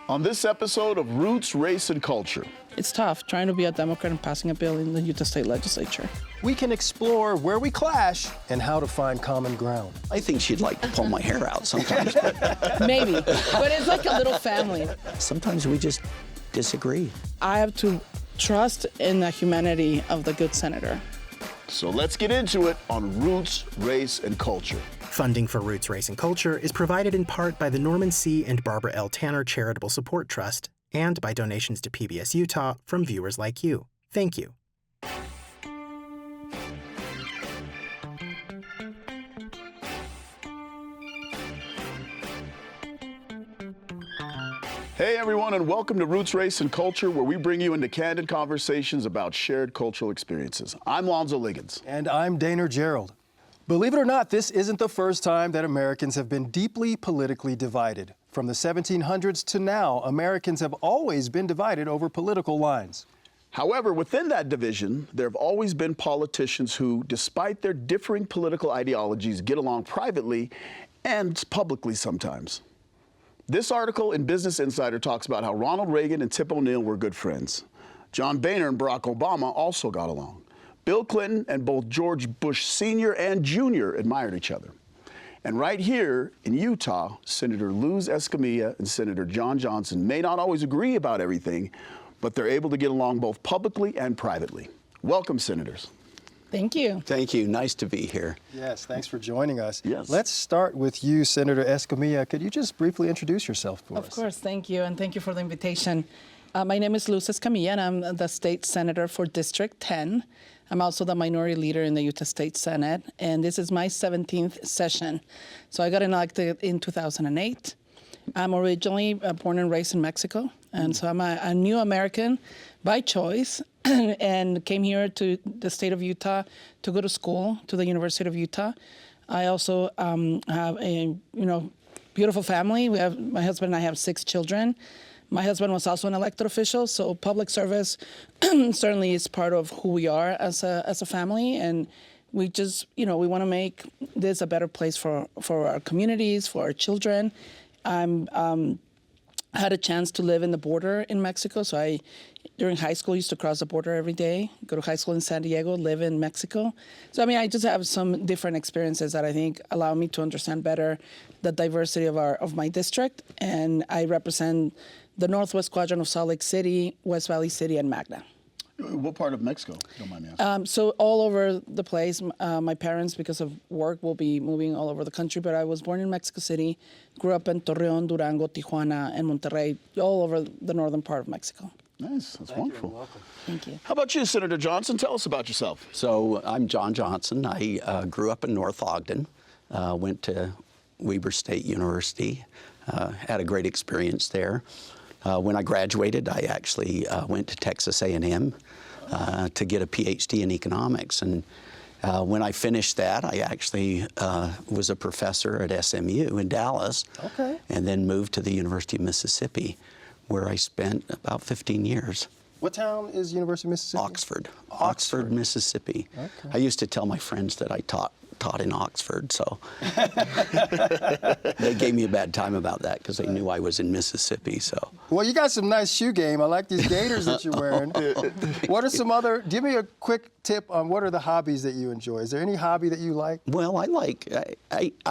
On this episode of Roots, Race, and Culture. It's tough trying to be a Democrat and passing a bill in the Utah State Legislature. We can explore where we clash and how to find common ground. I think she'd like to pull my hair out sometimes, but Maybe, but it's like a little family. sometimes we just disagree. I have to trust in the humanity of the good senator. So let's get into it on Roots, Race, and Culture. Funding for Roots, Race, and Culture is provided in part by the Norman C. and Barbara L. Tanner Charitable Support Trust and by donations to PBS Utah from viewers like you. Thank you. Hey everyone, and welcome to Roots, Race, and Culture, where we bring you into candid conversations about shared cultural experiences. I'm Lonzo Liggins. And I'm Daner Gerald. Believe it or not, this isn't the first time that Americans have been deeply politically divided. From the 1700s to now, Americans have always been divided over political lines. However, within that division, there have always been politicians who, despite their differing political ideologies, get along privately and publicly sometimes. This article in Business Insider talks about how Ronald Reagan and Tip O'Neill were good friends. John Boehner and Barack Obama also got along. Bill Clinton and both George Bush Sr. and Jr. admired each other. And right here in Utah, Senator Luz Escamilla and Senator John Johnson may not always agree about everything, but they're able to get along both publicly and privately. Welcome, Senators. Thank you. Thank you. Nice to be here. Yes, thanks for joining us. Yes. Let's start with you, Senator Escamilla. Could you just briefly introduce yourself for us? Of course, thank you, and thank you for the invitation. My name is Luz Escamilla, and I'm the state senator for District 10. I'm also the minority leader in the Utah State Senate, and this is my 17th session. So I got elected in 2008. I'm originally born and raised in Mexico, and so I'm a new American by choice and came here to the state of Utah to go to school, to the University of Utah. I also have a beautiful family. My husband and I have 6 children. My husband was also an elected official, so public service certainly is part of who we are as a family, and we just, we want to make this a better place for our communities, for our children. I had a chance to live in the border in Mexico, so during high school, used to cross the border every day, go to high school in San Diego, live in Mexico. So, I just have some different experiences that I think allow me to understand better the diversity of my district, and I represent the Northwest Quadrant of Salt Lake City, West Valley City, and Magna. What part of Mexico, if you don't mind me asking? So all over the place. My parents, because of work, will be moving all over the country, but I was born in Mexico City, grew up in Torreon, Durango, Tijuana, and Monterrey, all over the northern part of Mexico. Nice, that's wonderful. Welcome. Thank you. How about you, Senator Johnson? Tell us about yourself. So I'm John Johnson. I grew up in North Ogden, went to Weber State University, had a great experience there. When I graduated, I actually went to Texas A&M to get a PhD in economics. And when I finished that, I actually was a professor at SMU in Dallas. Okay. And then moved to the University of Mississippi, where I spent about 15 years. What town is University of Mississippi? Oxford, Mississippi. Okay. I used to tell my friends that I taught in Oxford, so they gave me a bad time about that because they knew I was in Mississippi. So. Well, you got some nice shoe game. I like these gaiters that you're wearing. What are some other, give me a quick tip on what are the hobbies that you enjoy. Is there any hobby that you like? Well, I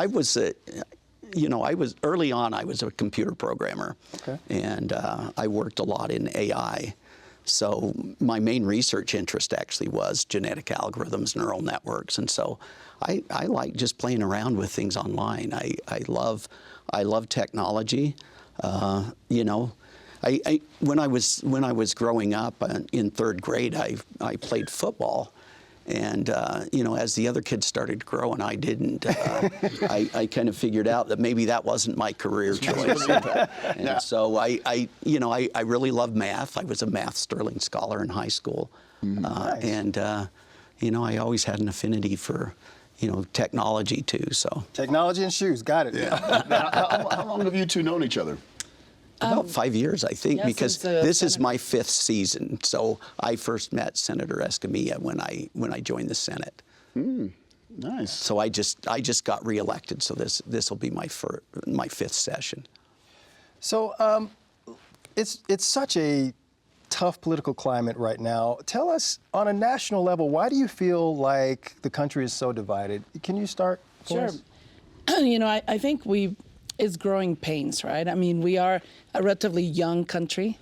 was early on, I was a computer programmer. Okay. And I worked a lot in AI. So my main research interest actually was genetic algorithms, neural networks, and so I like just playing around with things online. I love technology. When I was growing up in 3rd grade, I played football. And, as the other kids started to grow and I didn't, I kind of figured out that maybe that wasn't my career choice. And so I really love math. I was a math Sterling Scholar in high school. Nice. And, I always had an affinity for, technology too, so. Technology and shoes, got it. Yeah. How long have you two known each other? About 5 years, I think, yeah, because since, this is my 5th season. So I first met Senator Escamilla when I joined the Senate. Nice. So I just got reelected. So this will be my 5th session. So It's such a tough political climate right now. Tell us, on a national level, why do you feel like the country is so divided? Can you start for Sure. us? You know, I think it's growing pains, right? I mean, we are a relatively young country,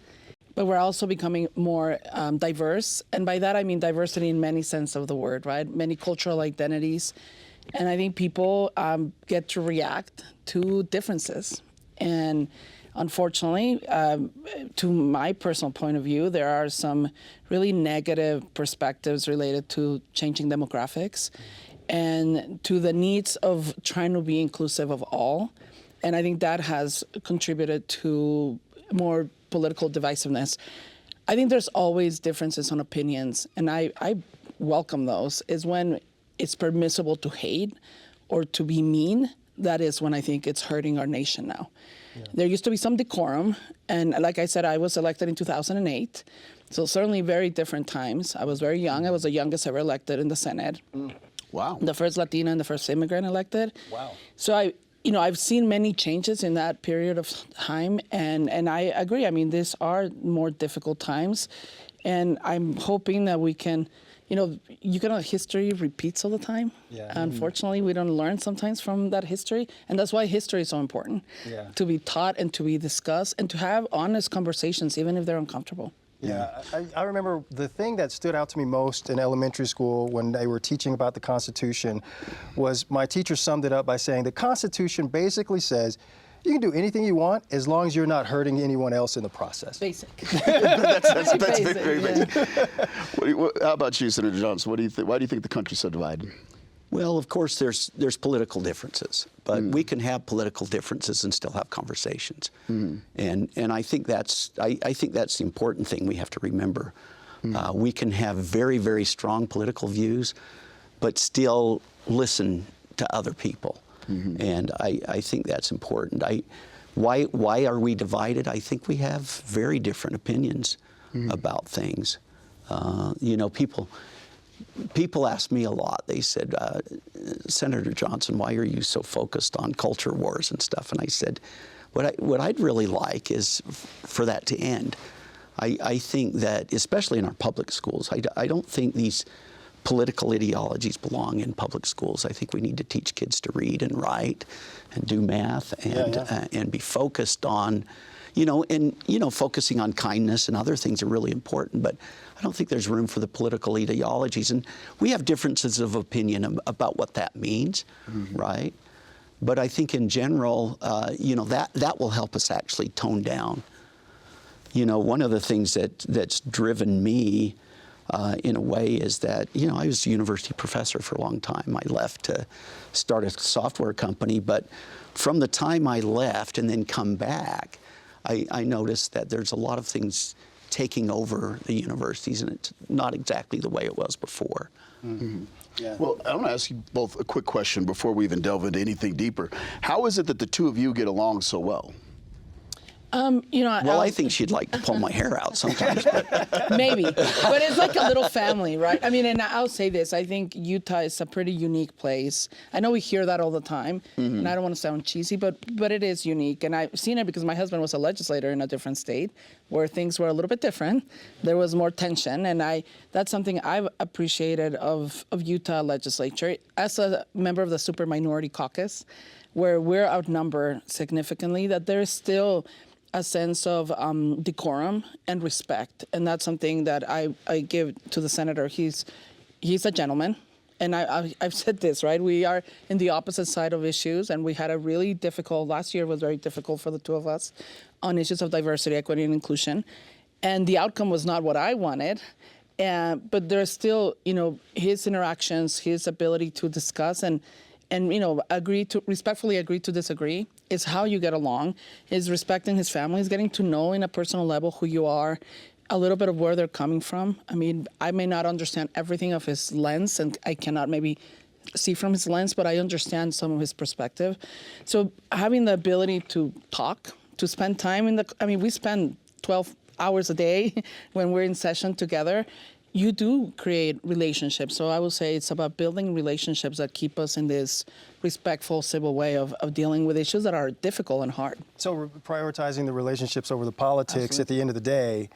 but we're also becoming more diverse. And by that, I mean diversity in many sense of the word, right? Many cultural identities. And I think people get to react to differences. And unfortunately, to my personal point of view, there are some really negative perspectives related to changing demographics and to the needs of trying to be inclusive of all. And I think that has contributed to more political divisiveness. I think there's always differences on opinions, and I welcome those. Is when it's permissible to hate or to be mean, that is when I think it's hurting our nation now. Yeah. There used to be some decorum, and like I said, I was elected in 2008, so certainly very different times. I was very young. I was the youngest ever elected in the Senate. Wow. The first Latina and the first immigrant elected. Wow. So I've seen many changes in that period of time, and I agree. I mean, these are more difficult times, and I'm hoping that we can, history repeats all the time. Yeah. Unfortunately, we don't learn sometimes from that history, and that's why history is so important. Yeah. To be taught and to be discussed and to have honest conversations, even if they're uncomfortable. Yeah, I remember the thing that stood out to me most in elementary school when they were teaching about the Constitution was my teacher summed it up by saying the Constitution basically says you can do anything you want as long as you're not hurting anyone else in the process. Basic. That's Basic, very yeah. basic. How about you, Senator Johnson? What do you think? Why do you think the country's so divided? Well, of course, there's political differences, but we can have political differences and still have conversations. And I think that's the important thing we have to remember. We can have very, very strong political views, but still listen to other people. And I think that's important. Why are we divided? I think we have very different opinions about things. People ask me a lot. They said, Senator Johnson, why are you so focused on culture wars and stuff? And I said, what I'd really like is for that to end. I think that, especially in our public schools, I don't think these political ideologies belong in public schools. I think we need to teach kids to read and write and do math and be focused on, focusing on kindness and other things are really important. But I don't think there's room for the political ideologies. And we have differences of opinion about what that means, right? But I think in general, that will help us actually tone down. One of the things that's driven me in a way is that, I was a university professor for a long time. I left to start a software company, but from the time I left and then come back, I noticed that there's a lot of things taking over the universities, and it's not exactly the way it was before. Yeah. Well, I want to ask you both a quick question before we even delve into anything deeper. How is it that the two of you get along so well? I think she'd like to pull my hair out sometimes. But. Maybe, but it's like a little family, right? I mean, and I'll say this, I think Utah is a pretty unique place. I know we hear that all the time, and I don't want to sound cheesy, but it is unique. And I've seen it because my husband was a legislator in a different state where things were a little bit different. There was more tension, and that's something I've appreciated of Utah legislature. As a member of the Super Minority Caucus, where we're outnumbered significantly, that there's still a sense of decorum and respect, and that's something that I give to the senator. He's a gentleman, and I've said this, right? We are in the opposite side of issues, and we had a really difficult, last year was very difficult for the two of us on issues of diversity, equity, and inclusion, and the outcome was not what I wanted. But there's still, his interactions, his ability to discuss and respectfully agree to disagree is how you get along. Is respecting his family, is getting to know in a personal level who you are, a little bit of where they're coming from. I mean, I may not understand everything of his lens, and I cannot maybe see from his lens, but I understand some of his perspective. So having the ability to talk, to spend time we spend 12 hours a day when we're in session together. you do create relationships. So I would say it's about building relationships that keep us in this respectful, civil way of dealing with issues that are difficult and hard. So prioritizing the relationships over the politics at the end of the day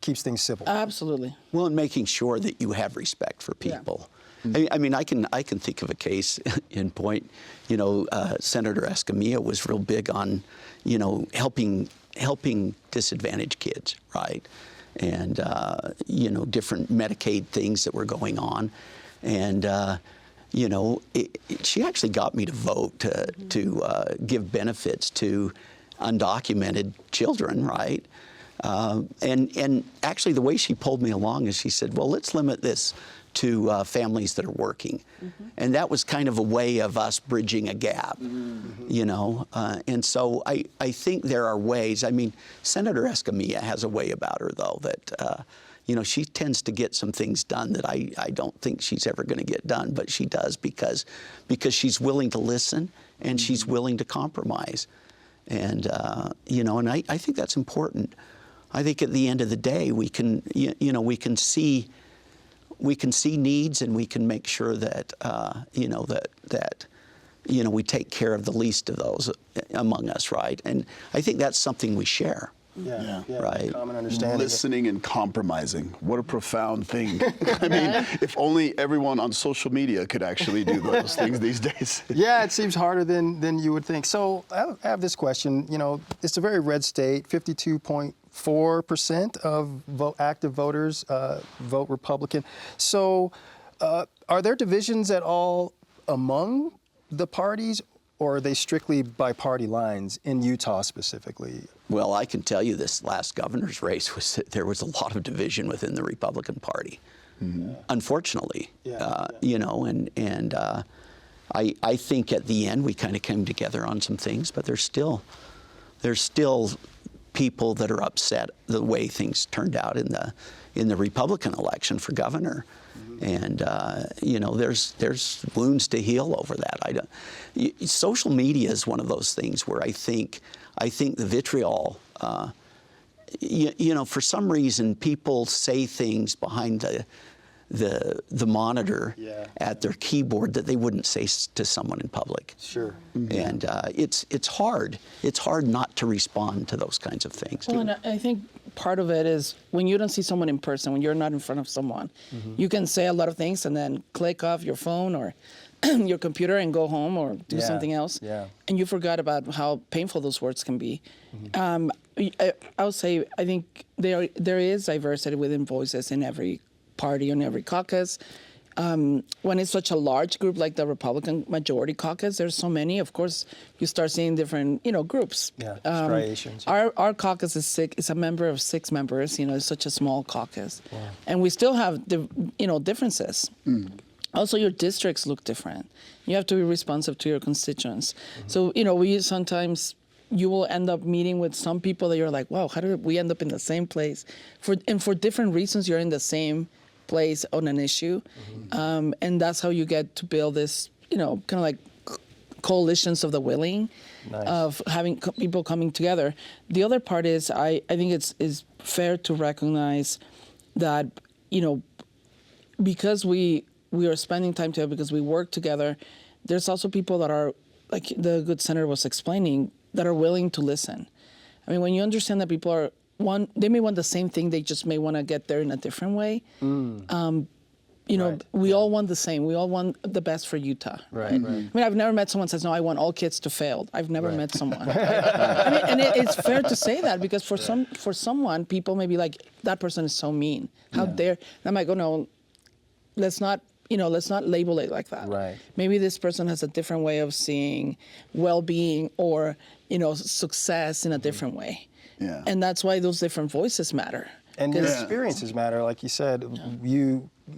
keeps things civil. Absolutely. Well, and making sure that you have respect for people. I mean, I can think of a case in point. You know, Senator Escamilla was real big on, you know, helping disadvantaged kids, right? And you know, different Medicaid things that were going on, and you know, she actually got me to vote to give benefits to undocumented children, right? And actually, the way she pulled me along is she said, "Well, let's limit this to families that are working," and that was kind of a way of us bridging a gap, you know. And so I think there are ways. I mean, Senator Escamilla has a way about her, though, that you know, she tends to get some things done that I don't think she's ever going to get done, but she does because she's willing to listen and she's willing to compromise, and you know, and I think that's important. I think at the end of the day, we can we can see needs, and we can make sure that that we take care of the least of those among us, right? And I think that's something we share. Yeah. Right. Common understanding. Listening and compromising. What a profound thing. I mean, if only everyone on social media could actually do those things these days. Yeah, it seems harder than you would think. So I have this question. You know, it's a very red state. 52.4% of active voters vote Republican. So are there divisions at all among the parties, or are they strictly by party lines in Utah specifically? Well, I can tell you this last governor's race there was a lot of division within the Republican Party, unfortunately. You know, and I think at the end we kind of came together on some things, but there's still people that are upset the way things turned out in the Republican election for governor. And you know, there's wounds to heal over that. Social media is one of those things where I think the vitriol. You know, for some reason, people say things behind the monitor at their keyboard that they wouldn't say to someone in public. Sure. And it's hard. It's hard not to respond to those kinds of things. Well, and I think part of it is when you don't see someone in person, when you're not in front of someone, you can say a lot of things and then click off your phone or your computer and go home or do something else. Yeah. And you forgot about how painful those words can be. I would say I think there is diversity within voices in every party and every caucus. When it's such a large group like the Republican majority caucus, there's so many. Of course, you start seeing different, groups. Yeah, striations. Our caucus is a member of 6 members. It's such a small caucus, and we still have differences. Also, your districts look different. You have to be responsive to your constituents. So we sometimes. You will end up meeting with some people that you're like, wow, how did we end up in the same place? For different reasons, you're in the same place on an issue. And that's how you get to build this, kind of like coalitions of the willing, of having people coming together. The other part is I think it's fair to recognize that, because we are spending time together, because we work together, there's also people that are, like the good senator was explaining, that are willing to listen. I mean, when you understand that people are they may want the same thing, they just may want to get there in a different way. We all want the same. We all want the best for Utah. Right. I mean, I've never met someone who says, no, I want all kids to fail. I've never met someone. I mean, and it's fair to say that, because for someone, people may be like, that person is so mean. How dare? And I'm like, oh no, let's not label it like that. Right. Maybe this person has a different way of seeing well-being or, success in a different way. Yeah. And that's why those different voices matter. And your experiences matter, like you said.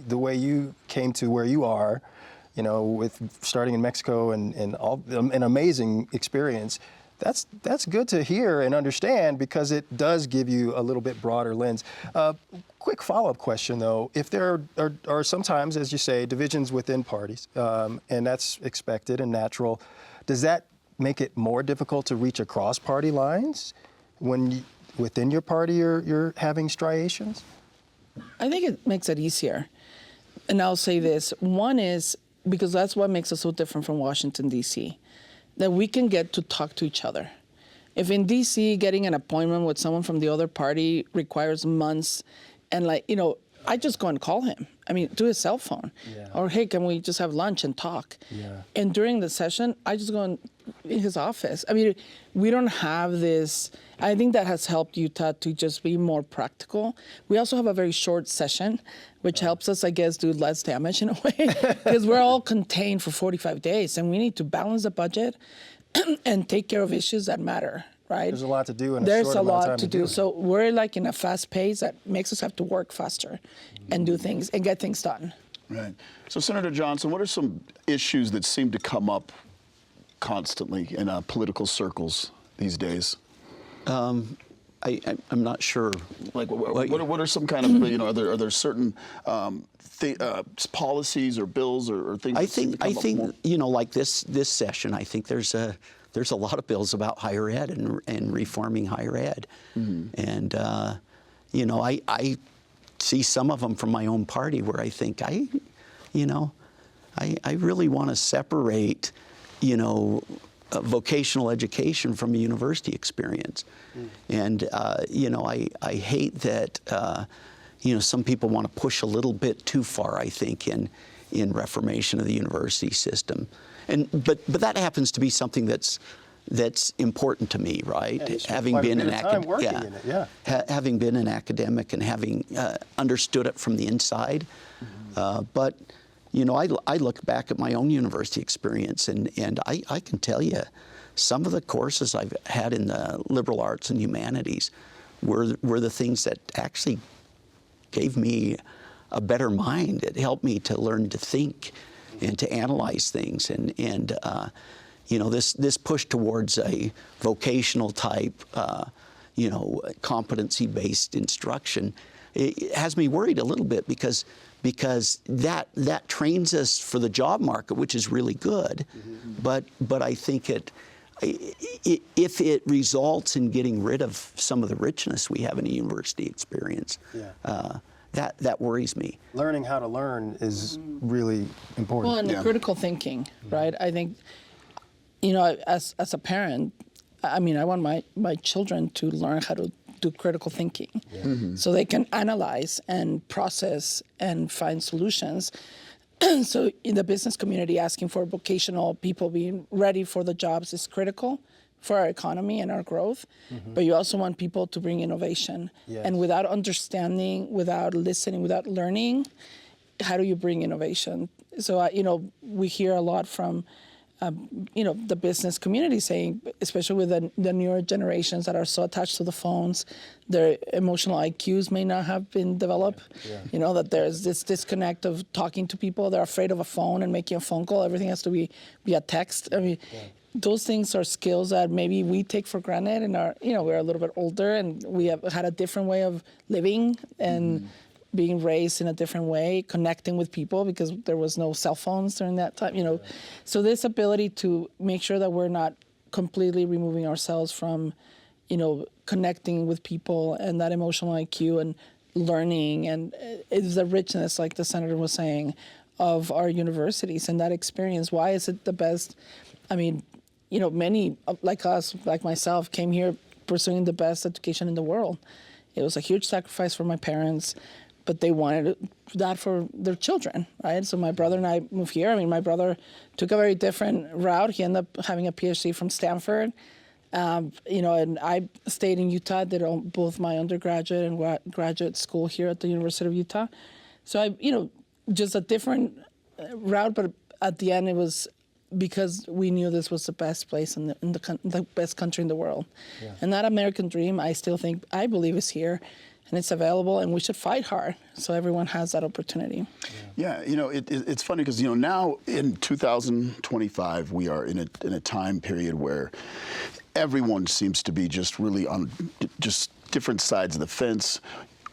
The way you came to where you are, with starting in Mexico and all, an amazing experience. That's good to hear and understand, because it does give you a little bit broader lens. Quick follow-up question, though. If there are sometimes, as you say, divisions within parties, and that's expected and natural, does that make it more difficult to reach across party lines when within your party you're having striations? I think it makes it easier. And I'll say this. One is, because that's what makes us so different from Washington, D.C., that we can get to talk to each other. If in D.C. getting an appointment with someone from the other party requires months, and I just go and call him. I mean, do his cell phone. Yeah. Or, hey, can we just have lunch and talk? Yeah. And during the session, I just go in his office. I mean, we don't have this. I think that has helped Utah to just be more practical. We also have a very short session, which helps us, I guess, do less damage in a way, because we're all contained for 45 days, and we need to balance the budget and take care of issues that matter. Right? There's a lot to do in a There's short a amount of lot time to do. So we're like in a fast pace that makes us have to work faster and do things and get things done. Right. So, Senator Johnson, what are some issues that seem to come up constantly in political circles these days? I'm not sure. Like, what are some kind of, are there certain policies or bills or things? I think like this session, I think there's a lot of bills about higher ed and reforming higher ed, and I see some of them from my own party where I think I really want to separate, vocational education from a university experience, and I hate that some people want to push a little bit too far, I think, in reformation of the university system. But that happens to be something that's important to me, right? Yeah, having been an having been an academic and having understood it from the inside. But I look back at my own university experience, and I can tell you, some of the courses I've had in the liberal arts and humanities were the things that actually gave me a better mind. It helped me to learn to think and to analyze things, and this push towards a vocational type, competency-based instruction, it has me worried a little bit because that trains us for the job market, which is really good, but I think if it results in getting rid of some of the richness we have in a university experience. That worries me. Learning how to learn is really important. Well, and critical thinking, right? I think, as a parent, I mean, I want my children to learn how to do critical thinking, so they can analyze and process and find solutions. So in the business community, asking for vocational people being ready for the jobs is critical for our economy and our growth, but you also want people to bring innovation. Yes. And without understanding, without listening, without learning, how do you bring innovation? So, we hear a lot from, the business community saying, especially with the newer generations that are so attached to the phones, their emotional IQs may not have been developed. Yeah. That there's this disconnect of talking to people. They're afraid of a phone and making a phone call. Everything has to be via text. I mean, those things are skills that maybe we take for granted, and we're a little bit older, and we have had a different way of living and being raised in a different way, connecting with people, because there was no cell phones during that time. So this ability to make sure that we're not completely removing ourselves from, connecting with people and that emotional IQ and learning, and it's the richness, like the senator was saying, of our universities and that experience. Why is it the best? I mean, many like us, like myself, came here pursuing the best education in the world. It was a huge sacrifice for my parents, but they wanted that for their children, right? So my brother and I moved here. I mean, my brother took a very different route. He ended up having a PhD from Stanford, and I stayed in Utah, did both my undergraduate and graduate school here at the University of Utah. So just a different route, but at the end it was because we knew this was the best place in the best country in the world. Yeah. And that American dream, I believe is here, and it's available, and we should fight hard so everyone has that opportunity. Yeah, it's funny because now in 2025 we are in a time period where everyone seems to be just really on just different sides of the fence.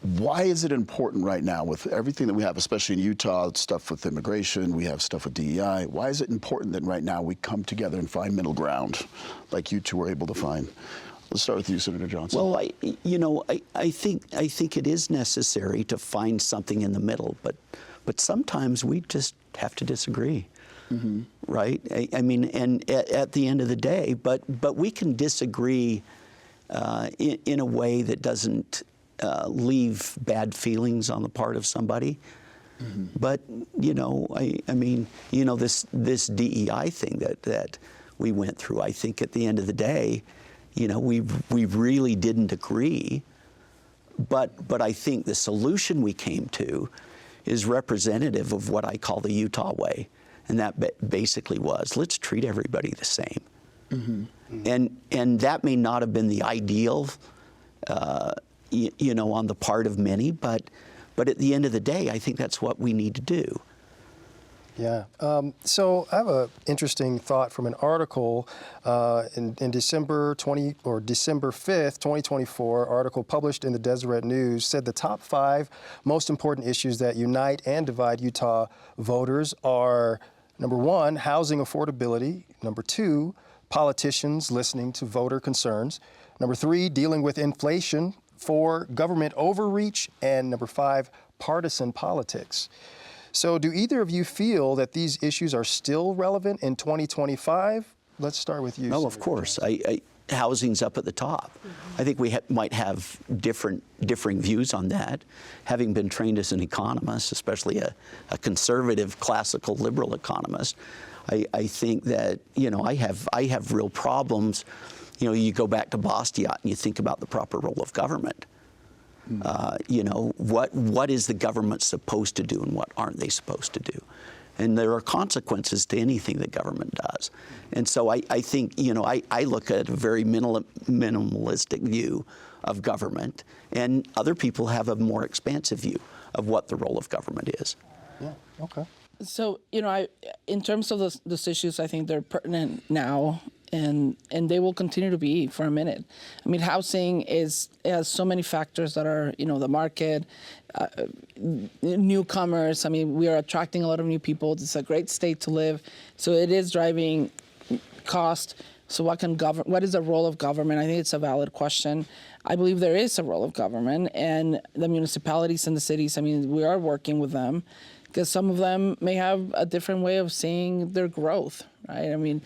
Why is it important right now with everything that we have, especially in Utah, stuff with immigration, we have stuff with DEI, why is it important that right now we come together and find middle ground like you two were able to find? Let's start with you, Senator Johnson. Well, I think it is necessary to find something in the middle, but sometimes we just have to disagree, right? I mean, and at the end of the day, but we can disagree in a way that doesn't leave bad feelings on the part of somebody. But I mean, this DEI thing that we went through, I think at the end of the day, we really didn't agree, but I think the solution we came to is representative of what I call the Utah way, and that basically was, let's treat everybody the same. And that may not have been the ideal, on the part of many, but at the end of the day, I think that's what we need to do. Yeah. So I have an interesting thought from an article in December 5th, 2024, article published in the Deseret News said the top 5 most important issues that unite and divide Utah voters are, number 1, housing affordability, number 2, politicians listening to voter concerns, number 3, dealing with inflation, 4, government overreach, and number 5, partisan politics. So do either of you feel that these issues are still relevant in 2025? Let's start with you. Oh, of course. Housing's up at the top. I think we might have differing views on that. Having been trained as an economist, especially a conservative, classical, liberal economist, I think that, I have real problems. You go back to Bastiat and you think about the proper role of government. What is the government supposed to do and what aren't they supposed to do? And there are consequences to anything that government does. And so I think, I look at a very minimalistic view of government, and other people have a more expansive view of what the role of government is. Yeah, okay. So, in terms of those issues, I think they're pertinent now, and they will continue to be for a minute. I mean, housing has so many factors that are, the market, newcomers. I mean, we are attracting a lot of new people. It's a great state to live. So it is driving cost. So what is the role of government? I think it's a valid question. I believe there is a role of government, and the municipalities and the cities, I mean, we are working with them, because some of them may have a different way of seeing their growth, right? I mean,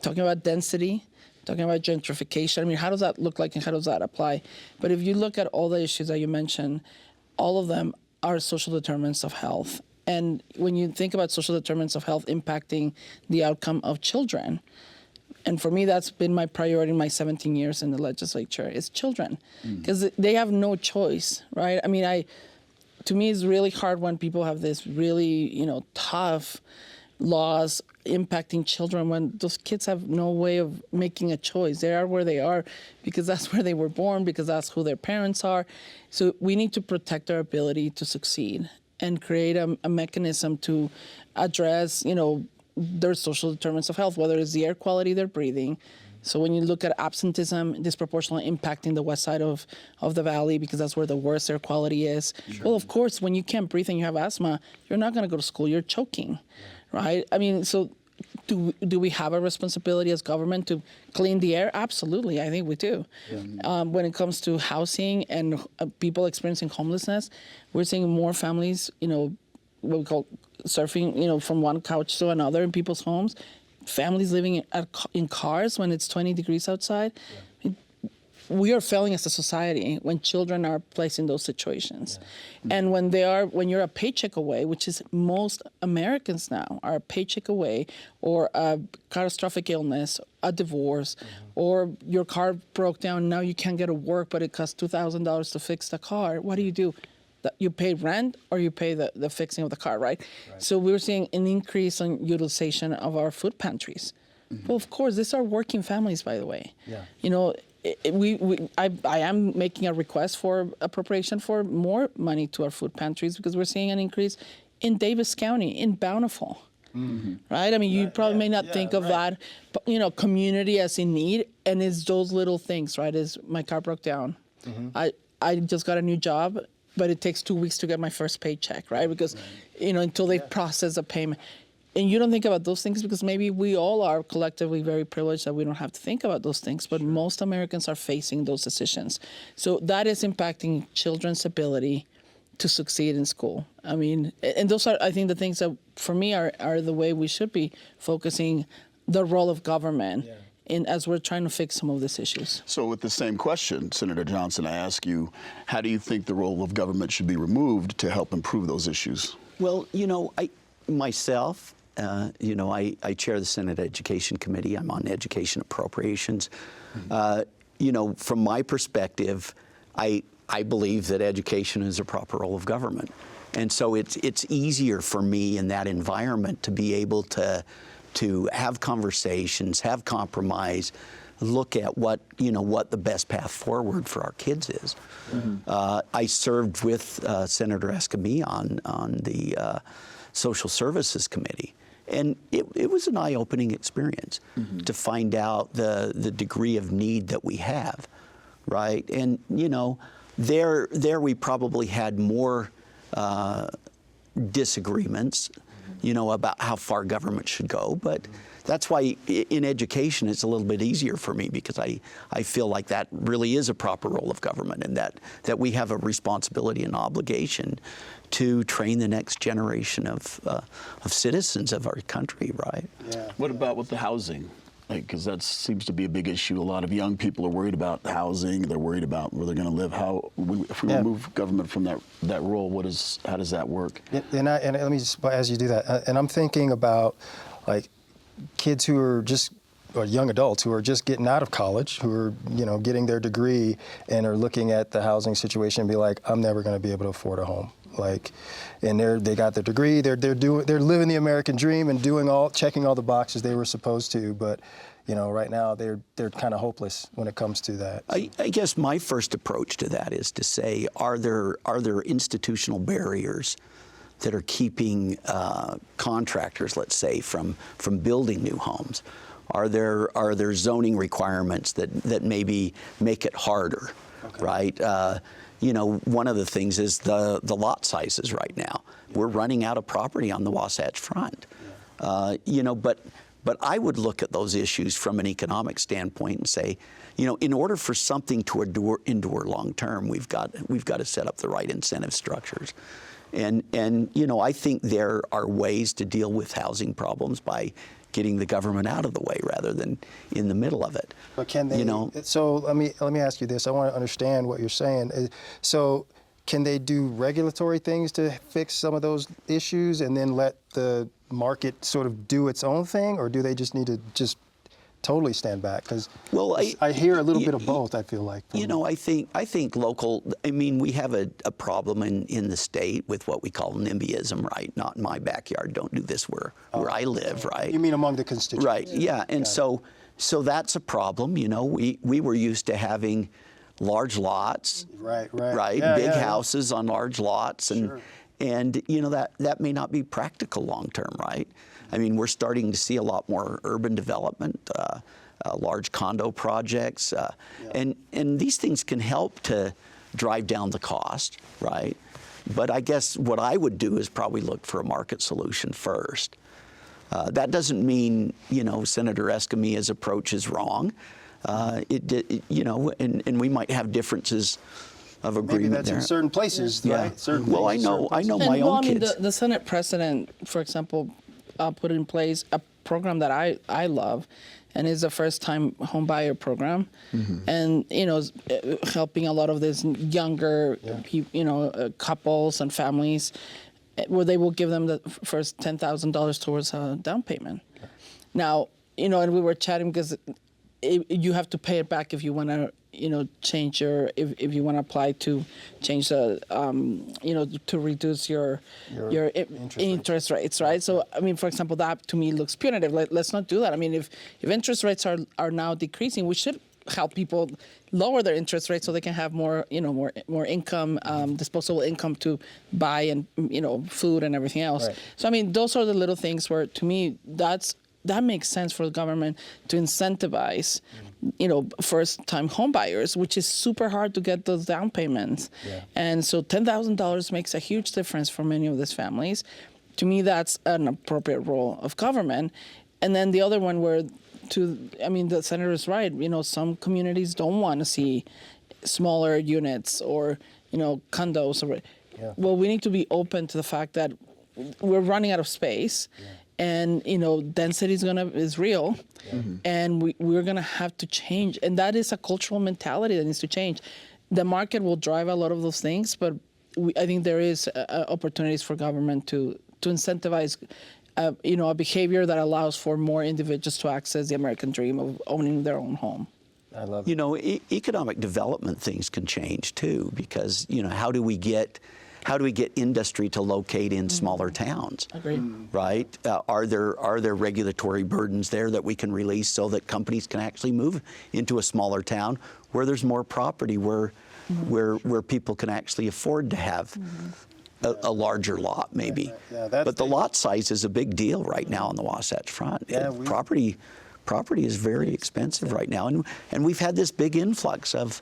talking about density, talking about gentrification, I mean, how does that look like and how does that apply? But if you look at all the issues that you mentioned, all of them are social determinants of health. And when you think about social determinants of health impacting the outcome of children, and for me, that's been my priority in my 17 years in the legislature, is children, because they have no choice, right? I mean, to me, it's really hard when people have this really, tough laws impacting children when those kids have no way of making a choice. They are where they are because that's where they were born, because that's who their parents are. So we need to protect their ability to succeed and create a mechanism to address, their social determinants of health, whether it's the air quality they're breathing. So when you look at absenteeism disproportionately impacting the west side of the valley, because that's where the worst air quality is. Sure. Well, of course, when you can't breathe and you have asthma, you're not going to go to school, you're choking, right? I mean, so do we have a responsibility as government to clean the air? Absolutely, I think we do. Yeah. When it comes to housing and people experiencing homelessness, we're seeing more families, what we call surfing, from one couch to another in people's homes. Families living in cars when it's 20 degrees outside. Yeah. We are failing as a society when children are placed in those situations. Yeah. And when you're a paycheck away, which is most Americans now are a paycheck away, or a catastrophic illness, a divorce, or your car broke down, now you can't get to work, but it costs $2,000 to fix the car. What do? You pay rent or you pay the fixing of the car, right? So we're seeing an increase in utilization of our food pantries. Well, of course, these are working families, by the way. Yeah. I am making a request for appropriation for more money to our food pantries, because we're seeing an increase in Davis County, in Bountiful. Right? I mean, you probably may not think of that, but, community as in need, and it's those little things, right? Is my car broke down. I just got a new job, but it takes 2 weeks to get my first paycheck, right? Because, until they process a payment. and you don't think about those things because maybe we all are collectively very privileged that we don't have to think about those things, but most Americans are facing those decisions. So that is impacting children's ability to succeed in school. I mean, and those are, I think, the things that for me are the way we should be focusing the role of government as we're trying to fix some of these issues. So with the same question, Senator Johnson, I ask you, how do you think the role of government should be removed to help improve those issues? Well, I chair the Senate Education Committee. I'm on Education Appropriations. From my perspective, I believe that education is a proper role of government. And so it's easier for me in that environment to be able to have conversations, have compromise, look at what the best path forward for our kids is. I served with Senator Escamilla on the Social Services Committee, and it was an eye-opening experience to find out the degree of need that we have, right? And there we probably had more disagreements, about how far government should go. But that's why in education it's a little bit easier for me, because I feel like that really is a proper role of government, and that we have a responsibility and obligation to train the next generation of citizens of our country, right? Yeah. What about with the housing? Because that seems to be a big issue. A lot of young people are worried about housing. They're worried about where they're going to live. If we remove government from that role, how does that work? And let me just, as you do that, and I'm thinking about like kids who are or young adults who are just getting out of college, who are getting their degree and are looking at the housing situation and be like, I'm never going to be able to afford a home. And they got their degree, they're living the American dream and checking all the boxes they were supposed to, but right now they're kind of hopeless when it comes to that. I guess my first approach to that is to say, are there institutional barriers that are keeping contractors, let's say, from building new homes? Are there zoning requirements that maybe make it harder, right? One of the things is the lot sizes right now. We're running out of property on the Wasatch Front. But I would look at those issues from an economic standpoint and say, in order for something to endure long term, we've got to set up the right incentive structures. And I think there are ways to deal with housing problems by getting the government out of the way rather than in the middle of it. But can they? So let me ask you this. I want to understand what you're saying. So can they do regulatory things to fix some of those issues and then let the market sort of do its own thing, or do they just need to totally stand back? Because I hear a little bit of both, I feel like. I think local, we have a problem in the state with what we call NIMBYism, right? Not in my backyard, don't do this where I live, right? You mean among the constituents? Right, yeah. And so that's a problem. We were used to having large lots, right, big houses on large lots, and sure. And that may not be practical long term, right? We're starting to see a lot more urban development, large condo projects, and these things can help to drive down the cost, right? But I guess what I would do is probably look for a market solution first. That doesn't mean Senator Escamilla's approach is wrong. And we might have differences of agreement. Maybe that's there. In certain places, yeah. right? Certain well, places, I know my And own kids. the Senate president, for example, put in place a program that I love, and it's a first-time home buyer program, and helping a lot of these younger, couples and families, where they will give them the first $10,000 towards a down payment. Now, and we were chatting because you have to pay it back if you want to, change if you want to apply to change the, to reduce your interest rates, right? So, for example, that to me looks punitive. Let's not do that. If interest rates are now decreasing, we should help people lower their interest rates so they can have more, more income, disposable income to buy and, food and everything else. Right. So, those are the little things where, to me, that makes sense for the government to incentivize, first-time home buyers, which is super hard to get those down payments. Yeah. And so $10,000 makes a huge difference for many of these families. To me, that's an appropriate role of government. And then the other one where the senator is right. Some communities don't want to see smaller units or, condos. Well, we need to be open to the fact that we're running out of space. And density is real, and we're gonna have to change, and that is a cultural mentality that needs to change. The market will drive a lot of those things, but I think there is opportunities for government to incentivize, a behavior that allows for more individuals to access the American dream of owning their own home. I love it. Economic development things can change too, because how do we get industry to locate in smaller towns? Agreed. Right? Are there regulatory burdens there that we can release so that companies can actually move into a smaller town where there's more property, where people can actually afford to have a larger lot, maybe? But the lot size is a big deal right now on the Wasatch Front. Property is very expensive right now, and we've had this big influx of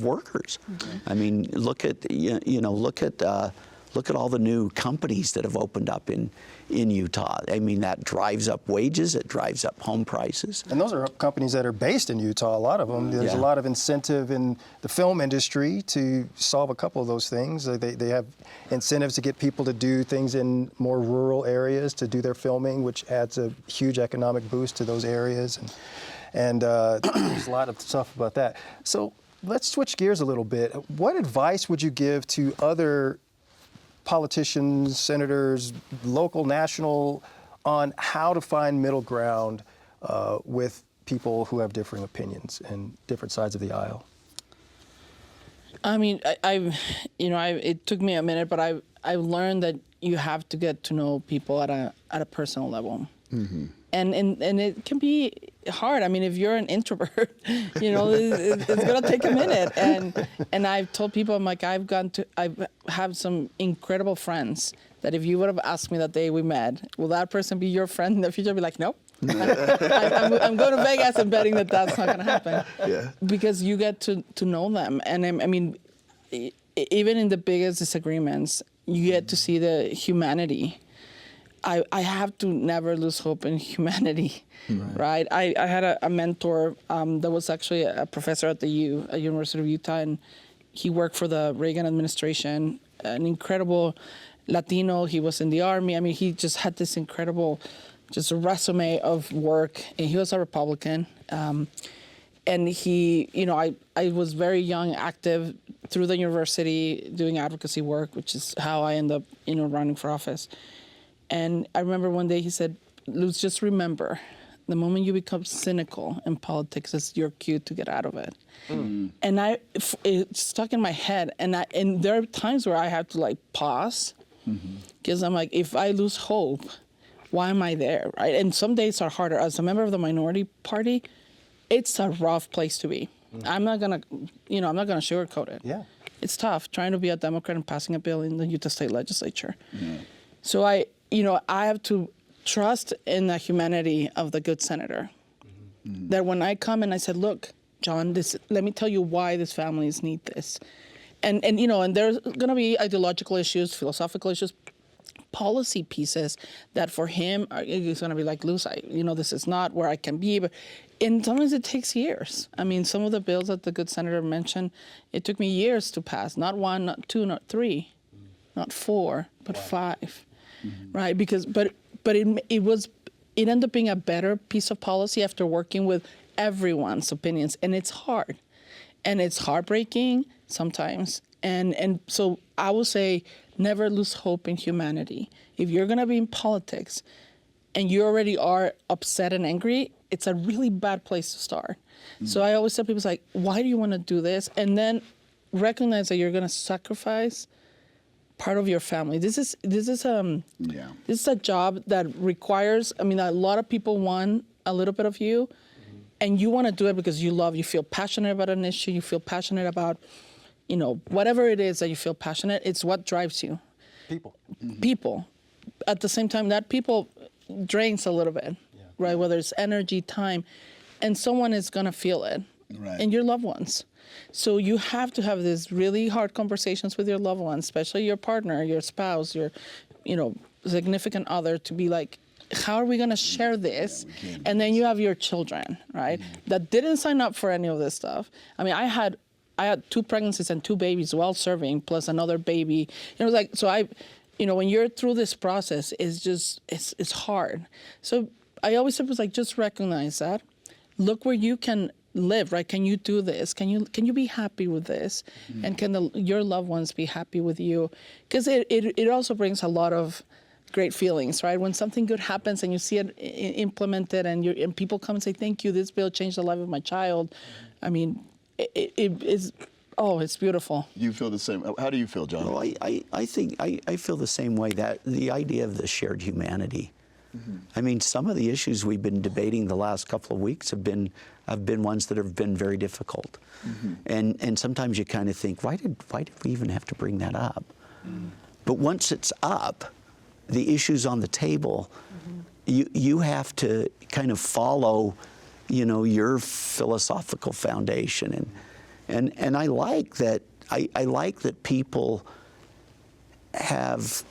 workers. I mean, look at all the new companies that have opened up in Utah. I mean, that drives up wages, it drives up home prices. And those are companies that are based in Utah, a lot of them. There's a lot of incentive in the film industry to solve a couple of those things. They have incentives to get people to do things in more rural areas to do their filming, which adds a huge economic boost to those areas. And there's a lot of stuff about that. So let's switch gears a little bit. What advice would you give to other politicians, senators, local, national, on how to find middle ground with people who have differing opinions and different sides of the aisle? I mean, it took me a minute, but I've learned that you have to get to know people at a personal level. And it can be hard. I mean, if you're an introvert, it's gonna take a minute. And I've told people, I'm like, I have some incredible friends that if you would have asked me that day we met, will that person be your friend in the future? I'd be like, nope. I'm going to Vegas and betting that that's not gonna happen. Yeah. Because you get to know them, and I mean, even in the biggest disagreements, you get to see the humanity. I have to never lose hope in humanity, right? I had a mentor that was actually a professor at the University of Utah, and he worked for the Reagan administration, an incredible Latino. He was in the Army. I mean, he just had this incredible just resume of work, and he was a Republican. And he, I was very young, active through the university, doing advocacy work, which is how I ended up, running for office. And I remember one day he said, Luz, just remember, the moment you become cynical in politics, it's your cue to get out of it. And it stuck in my head. And there are times where I have to pause, because I'm like, if I lose hope, why am I there, right? And some days are harder. As a member of the minority party, it's a rough place to be. I'm not gonna sugarcoat it. Yeah. It's tough trying to be a Democrat and passing a bill in the Utah State Legislature. So I have to trust in the humanity of the good senator. That when I come and I said, look, John, let me tell you why these families need this. And there's going to be ideological issues, philosophical issues, policy pieces that for him, he's going to be like, Luz, this is not where I can be. And sometimes it takes years. I mean, some of the bills that the good senator mentioned, it took me years to pass. Not one, not two, not three, not four, but 5. Right? But it ended up being a better piece of policy after working with everyone's opinions, and it's hard, and it's heartbreaking sometimes, and so I would say never lose hope in humanity. If you're gonna be in politics, and you already are upset and angry, it's a really bad place to start. So I always tell people, like, why do you want to do this? And then recognize that you're gonna sacrifice part of your family. This is a job that requires, a lot of people want a little bit of you, and you want to do it because you feel passionate about an issue, you feel passionate about, whatever it is that you feel passionate, it's what drives you. People. At the same time, that people drains a little bit, right? Whether it's energy, time, and someone is gonna feel it, and your loved ones. So you have to have these really hard conversations with your loved ones, especially your partner, your spouse, your, significant other to be like, how are we going to share this? And then you have your children, right? That didn't sign up for any of this stuff. I mean, I had 2 pregnancies and 2 babies while serving, plus another baby. Like, so when you're through this process, it's hard. So I always said, was like, just recognize that. Look where you can live, right? Can you do this? Can you be happy with this? And can your loved ones be happy with you? Because it also brings a lot of great feelings, right? When something good happens and you see it implemented, and people come and say, thank you, this bill changed the life of my child. I mean, it's beautiful. You feel the same. How do you feel, John? Well, I think I feel the same way, that the idea of the shared humanity. I mean, some of the issues we've been debating the last couple of weeks have been ones that have been very difficult. And sometimes you kind of think, why did we even have to bring that up? But once it's up, the issues on the table, you have to kind of follow, your philosophical foundation. And I like that. I like that people have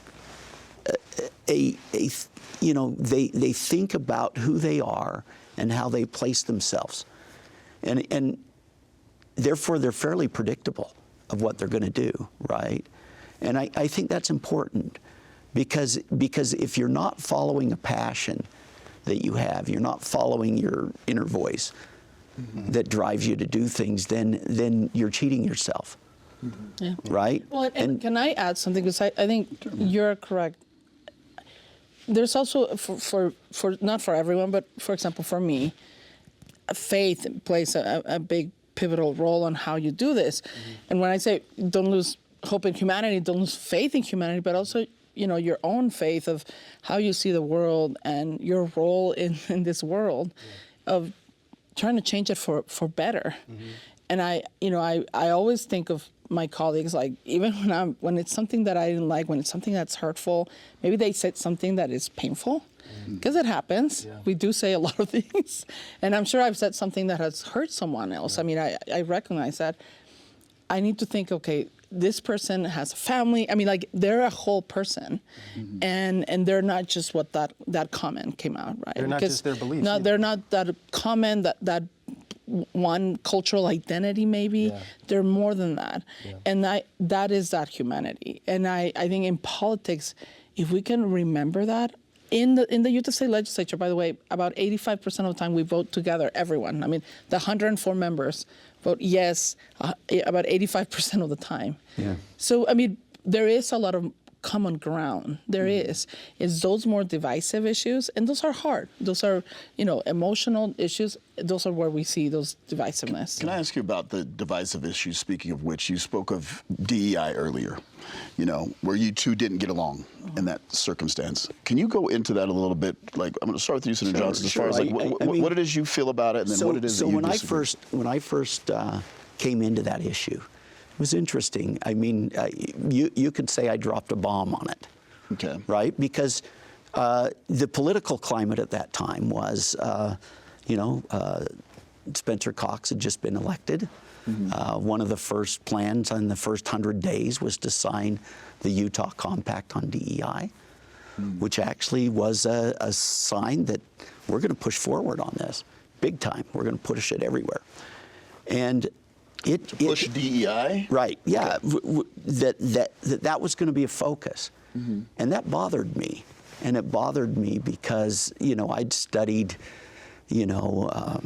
they think about who they are and how they place themselves, and therefore they're fairly predictable of what they're going to do, right? And I think that's important, because if you're not following a passion that you have, you're not following your inner voice that drives you to do things, then you're cheating yourself, right? Well, and can I add something? Because I think you're correct. There's also, for not for everyone, but for example, for me, faith plays a big pivotal role on how you do this. And when I say don't lose hope in humanity, don't lose faith in humanity, but also, your own faith of how you see the world and your role in this world of trying to change it for better. And I always think of my colleagues, like, even when it's something that I didn't like, when it's something that's hurtful, maybe they said something that is painful, because it happens. Yeah. We do say a lot of things. And I'm sure I've said something that has hurt someone else. I mean, I recognize that. I need to think, okay, this person has a family. I mean, like, they're a whole person, and they're not just what that comment came out, right? They're not just their beliefs. No, they're not that comment, that one cultural identity, maybe. Yeah. They're more than that. Yeah. And that is that humanity. And I think in politics, if we can remember that, in the Utah State Legislature, by the way, about 85% of the time we vote together, everyone. I mean, the 104 members vote yes about 85% of the time. Yeah. So, I mean, there is a lot of common ground. There is. It's those more divisive issues, and those are hard. Those are, emotional issues. Those are where we see those divisiveness. Can I ask you about the divisive issues? Speaking of which, you spoke of DEI earlier, where you two didn't get along in that circumstance. Can you go into that a little bit? Like, I'm going to start with you, Senator Johnson, as far as what it is you feel about it, and then what it is that you disagree. when I first came into that issue, it was interesting. I mean, you could say I dropped a bomb on it. Okay. Right? Because the political climate at that time was, Spencer Cox had just been elected. One of the first plans in the first 100 days was to sign the Utah Compact on DEI, which actually was a sign that we're going to push forward on this big time. We're going to push it everywhere. And to push DEI? Right, yeah. Okay. That was going to be a focus. And that bothered me. And it bothered me because, I'd studied,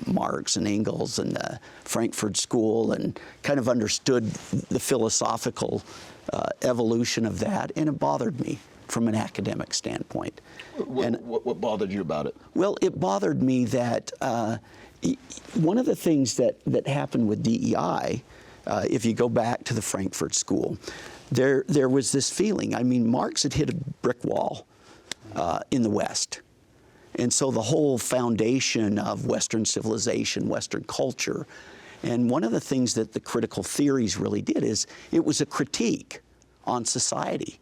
Marx and Engels and the Frankfurt School, and kind of understood the philosophical evolution of that, and it bothered me from an academic standpoint. What bothered you about it? Well, it bothered me that one of the things that happened with DEI, if you go back to the Frankfurt School, there was this feeling. I mean, Marx had hit a brick wall in the West. And so the whole foundation of Western civilization, Western culture, and one of the things that the critical theories really did is it was a critique on society,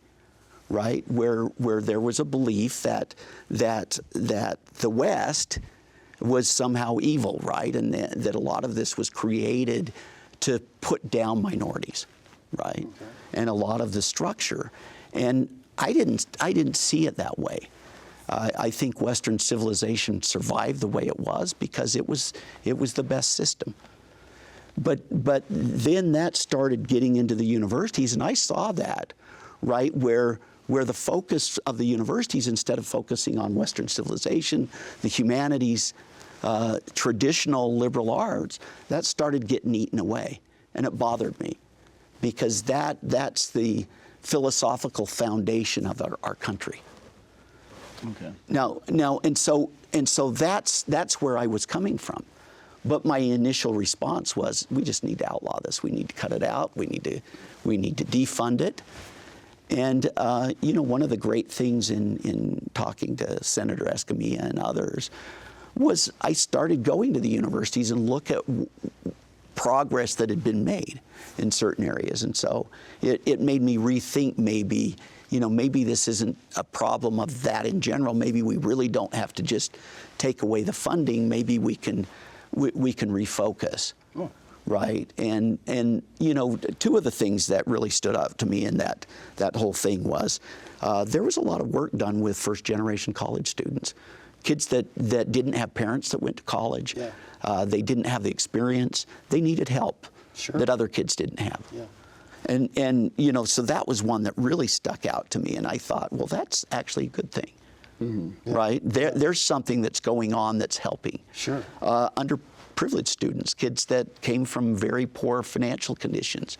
right? Where there was a belief that the West was somehow evil, right? And that a lot of this was created to put down minorities, right? Okay. And a lot of the structure. And I didn't see it that way. I think Western civilization survived the way it was because it was the best system. But then that started getting into the universities, and I saw that, right, where the focus of the universities, instead of focusing on Western civilization, the humanities, traditional liberal arts, that started getting eaten away, and it bothered me, because that's the philosophical foundation of our country. Okay. Now, and so that's where I was coming from. But my initial response was, we just need to outlaw this. We need to cut it out. We need to defund it. And you know, one of the great things in talking to Senator Escamilla and others was I started going to the universities and look at progress that had been made in certain areas. And so it made me rethink maybe this isn't a problem of that in general. Maybe we really don't have to just take away the funding. Maybe we can refocus, right? And you know, two of the things that really stood out to me in that whole thing was there was a lot of work done with first-generation college students, kids that didn't have parents that went to college. Yeah. They didn't have the experience. They needed help that other kids didn't have. Yeah. And you know, so that was one that really stuck out to me, and I thought, well, that's actually a good thing. Mm-hmm. Yeah. Right? There's something that's going on that's helping. Sure. Underprivileged students, kids that came from very poor financial conditions.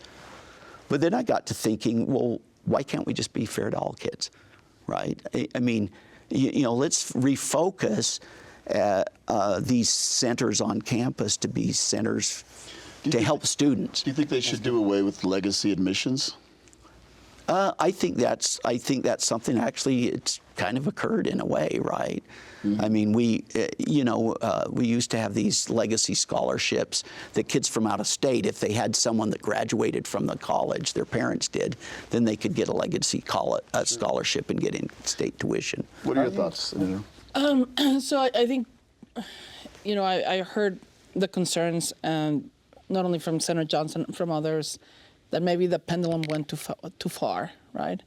But then I got to thinking, well, why can't we just be fair to all kids, right? I mean, you know, let's refocus these centers on campus to be centers to help students. Do you think they should do away with legacy admissions? I think that's something, actually, it's kind of occurred in a way, right? Mm-hmm. I mean, we used to have these legacy scholarships that kids from out of state, if they had someone that graduated from the college, their parents did, then they could get a legacy scholarship and get in-state tuition. What are your thoughts, Senator? So I think, you know, I heard the concerns, not only from Senator Johnson, from others, that maybe the pendulum went too far, right?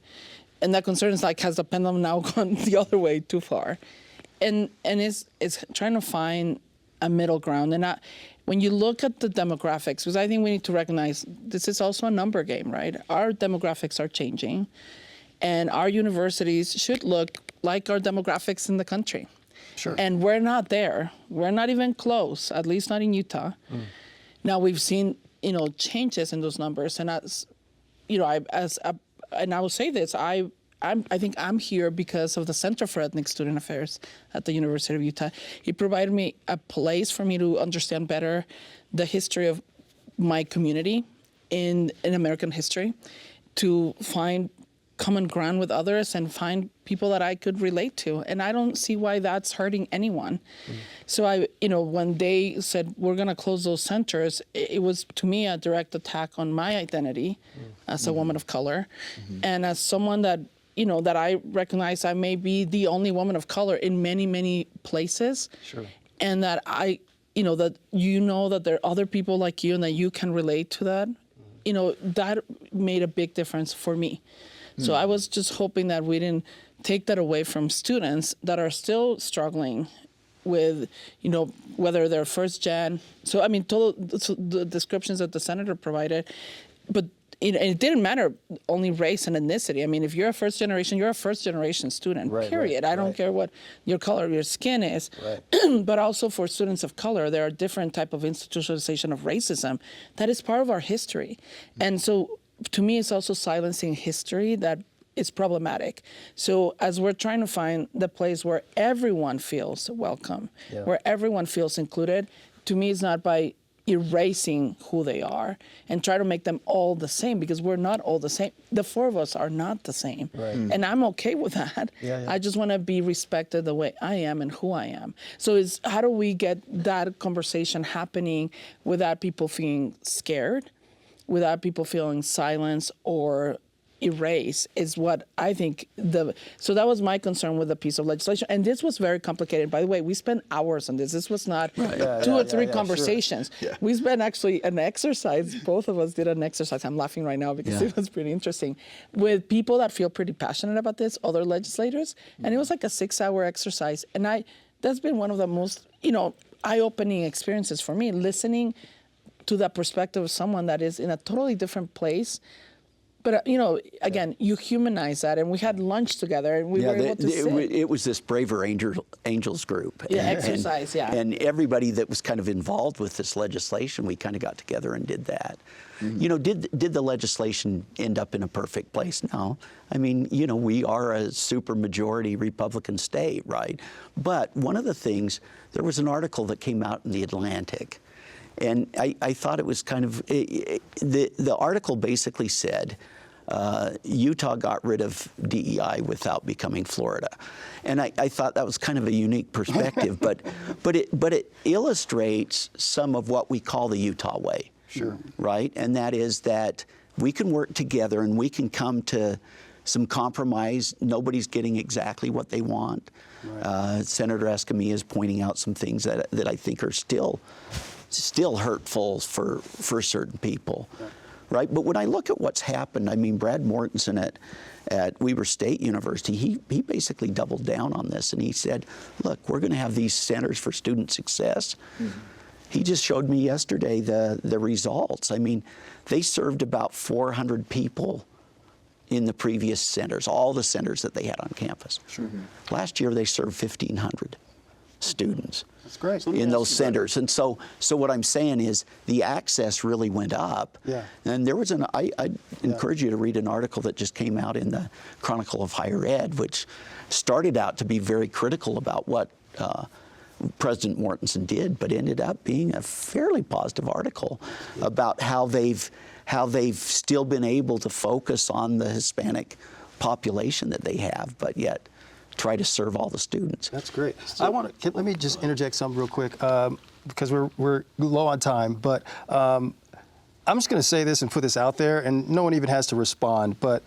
And that concern is like, has the pendulum now gone the other way too far? And it's trying to find a middle ground. And when you look at the demographics, because I think we need to recognize this is also a number game, right? Our demographics are changing, and our universities should look like our demographics in the country. Sure. And we're not there. We're not even close, at least not in Utah. Mm. Now we've seen, you know, changes in those numbers, and as you know, and I will say this, I think I'm here because of the Center for Ethnic Student Affairs at the University of Utah. It provided me a place for me to understand better the history of my community in American history, to find common ground with others and find people that I could relate to. And I don't see why that's hurting anyone. Mm. So when they said we're going to close those centers, it was to me a direct attack on my identity as a woman of color, and as someone that, you know, that I recognize I may be the only woman of color in many, many places. Sure. And that that there are other people like you and that you can relate to that. You know, that made a big difference for me. So I was just hoping that we didn't take that away from students that are still struggling with, you know, whether they're first gen. So, I mean, the descriptions that the senator provided, but it didn't matter only race and ethnicity. I mean, if you're a first generation, you're a first generation student, period. I don't care what your color of your skin is. Right. But also for students of color, there are different type of institutionalization of racism that is part of our history. And so to me, it's also silencing history that is problematic. So as we're trying to find the place where everyone feels welcome, where everyone feels included, to me, it's not by erasing who they are and try to make them all the same, because we're not all the same. The four of us are not the same. Right. And I'm okay with that. I just want to be respected the way I am and who I am. So it's how do we get that conversation happening without people feeling scared, without people feeling silenced or, erase is what I think so that was my concern with the piece of legislation. And this was very complicated. By the way, we spent hours on this. This was not two or three conversations. Sure. Yeah. We spent actually an exercise. Both of us did an exercise. I'm laughing right now because it was pretty interesting with people that feel pretty passionate about this, other legislators. And it was like a 6-hour exercise. And that's been one of the most, eye-opening experiences for me, listening to the perspective of someone that is in a totally different place. But, again, you humanize that. And we had lunch together, and we were able to sit. It was this Braver Angels group. Yeah, exercise, yeah. And everybody that was kind of involved with this legislation, we kind of got together and did that. Mm-hmm. Did the legislation end up in a perfect place? No. I mean, we are a super majority Republican state, right? But one of the things, there was an article that came out in the Atlantic, and I thought it was kind of, the article basically said, Utah got rid of DEI without becoming Florida. And I thought that was kind of a unique perspective, but it illustrates some of what we call the Utah way. Sure. Right? And that is that we can work together and we can come to some compromise. Nobody's getting exactly what they want. Right. Senator Escamilla is pointing out some things that I think are still hurtful for certain people. Right? But when I look at what's happened, I mean, Brad Mortensen at Weber State University, he basically doubled down on this, and he said, look, we're going to have these centers for student success. Mm-hmm. He just showed me yesterday the results. I mean, they served about 400 people in the previous centers, all the centers that they had on campus. Sure. Last year, they served 1,500 students. That's great. In those centers. And so what I'm saying is the access really went up. Yeah. And there was I encourage you to read an article that just came out in the Chronicle of Higher Ed, which started out to be very critical about what President Mortensen did, but ended up being a fairly positive article about how they've still been able to focus on the Hispanic population that they have, but yet try to serve all the students. That's great. Let me just interject something real quick because we're low on time, but I'm just going to say this and put this out there, and no one even has to respond, but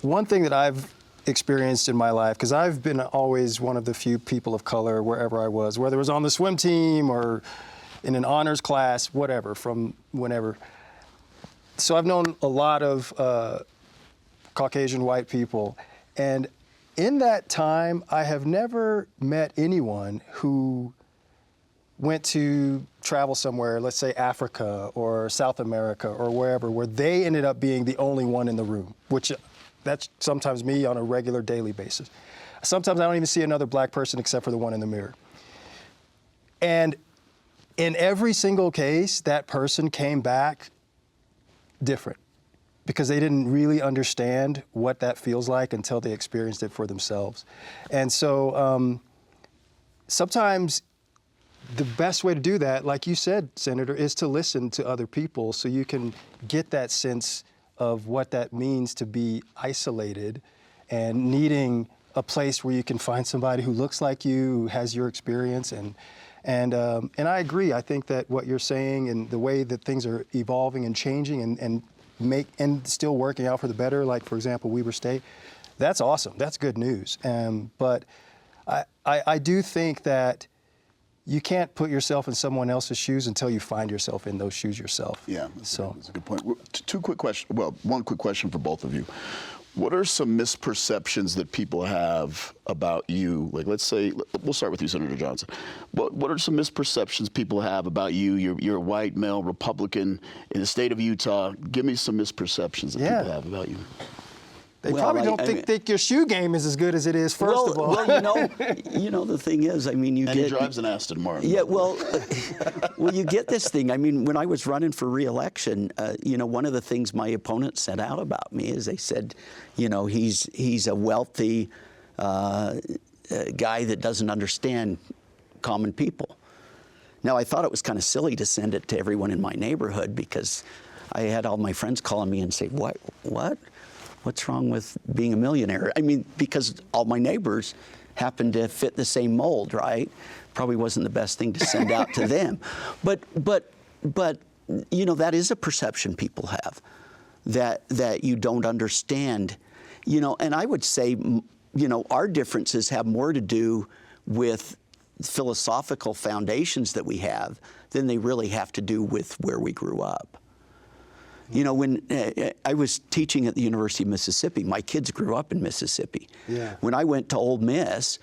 one thing that I've experienced in my life, because I've been always one of the few people of color wherever I was, whether it was on the swim team or in an honors class, whatever, from whenever. So I've known a lot of Caucasian white people, and in that time, I have never met anyone who went to travel somewhere, let's say Africa or South America or wherever, where they ended up being the only one in the room, which that's sometimes me on a regular daily basis. Sometimes I don't even see another black person except for the one in the mirror. And in every single case, that person came back different because they didn't really understand what that feels like until they experienced it for themselves. And so sometimes the best way to do that, like you said, Senator, is to listen to other people so you can get that sense of what that means to be isolated and needing a place where you can find somebody who looks like you, who has your experience. And I agree. I think that what you're saying and the way that things are evolving and changing and still working out for the better, like, for example, Weber State, that's awesome. That's good news. But I do think that you can't put yourself in someone else's shoes until you find yourself in those shoes yourself. Yeah, that's a good point. Two quick questions. Well, one quick question for both of you. What are some misperceptions that people have about you? Like, let's say, we'll start with you, Senator Johnson. What are some misperceptions people have about you? You're a white male Republican in the state of Utah. Give me some misperceptions that people have about you. They probably don't think your shoe game is as good as it is, first of all. Well, the thing is, I mean, he drives an Aston Martin. Yeah, well, you get this thing. I mean, when I was running for re-election, one of the things my opponents said out about me is they said, he's a wealthy guy that doesn't understand common people. Now, I thought it was kind of silly to send it to everyone in my neighborhood because I had all my friends calling me and say, what? What's wrong with being a millionaire? I mean, because all my neighbors happen to fit the same mold, right? Probably wasn't the best thing to send out to them. But that is a perception people have. that you don't understand. You know, and I would say, you know, our differences have more to do with philosophical foundations that we have than they really have to do with where we grew up. You know, when I was teaching at the University of Mississippi, my kids grew up in Mississippi. Yeah. When I went to Ole Miss,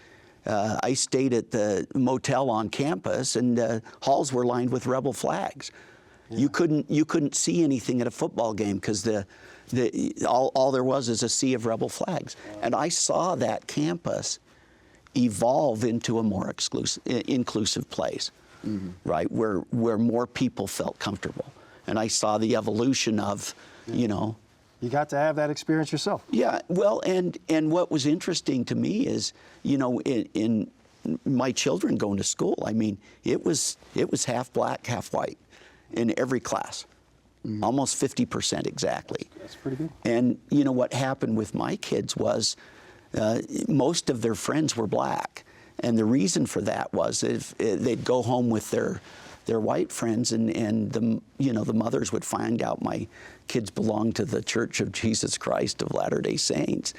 I stayed at the motel on campus, and halls were lined with rebel flags. Yeah. You couldn't see anything at a football game because all there was is a sea of rebel flags. Wow. And I saw that campus evolve into a more inclusive place, right, where more people felt comfortable. And I saw the evolution of, you know. You got to have that experience yourself. Yeah, well, and what was interesting to me is, you know, in my children going to school, I mean, it was half black, half white in every class, almost 50% exactly. That's pretty good. And, you know, what happened with my kids was most of their friends were black. And the reason for that was if they'd go home with their white friends, and the mothers would find out my kids belonged to the Church of Jesus Christ of Latter-day Saints,